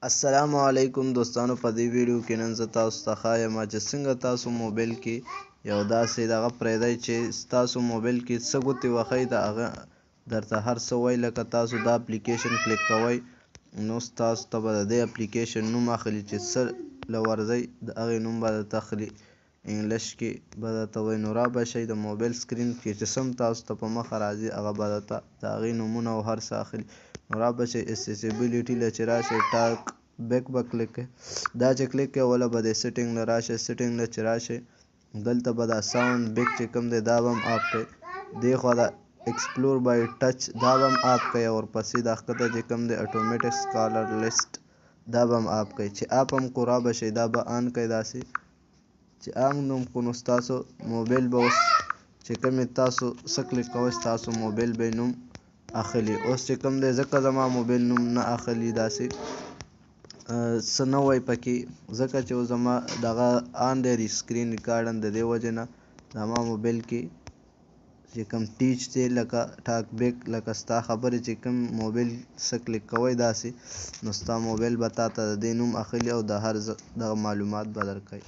السلام علیکم دوستانو، په دې ویډیو کې نن زه تاسو ته ښایم چې څنګه تاسو موبایل کې یو داسې دغه پرېږدئ چې ستاسو موبایل کې څه ګوتې وهئ د هغه درته هر څه وایي. لکه تاسو دا اپلیکیشن کلیک کوئ نو ستاسو ته به د دې اپلیکیشن نوم اخلي چې څه له ورځئ د هغې نوم به درته اخلي، انګلیش کې به درته وایي. نو را به شئ د موبایل سکرین کې چې څه هم تاسو ته په مخه راځي هغه به درته د هغې نومونه او هر څه اخلي. نو را به شئ اسیسیبیلیټي له چې راشئ ټاک بیک به کلیک کړئ. دا چې کلیک کړئ وله به د سیټینګ نه راشئ. سیټینګ نه چې راشئ دلته به دا ساوند بیک چې کوم دی دا به هم اپ کړئ. دې خوا د ایکسپلور بای ټچ دا به هم اپ کړئ او ورپسې دا ښکته چې کوم دی اټومیټک سکالر لیسټ دا به هم اپ کړئ. چې اپ هم کړو را به شئ دا به آن کړئ. داسې چې آن نوم کړو نو ستاسو موبایل به اوس چې کومې تاسو څه کلیک کوئ ستاسو موبایل به نوم اخلي. اوس چې کوم دی ځکه زما موبایل نوم نه اخلي داسې څه نه وایي پکې ځکه چې اوس زما دغه آن دی سکرین ریکارډن د دې وجې نه زما موبایل کې چې کوم ټیچ دی لکه ټاک بیک لکه ستا خبرې چې کوم موبایل څه کلیک کوئ داسې نو ستا موبایل به تا ته د دې نوم اخلي او د هر دغه معلومات به درکوي.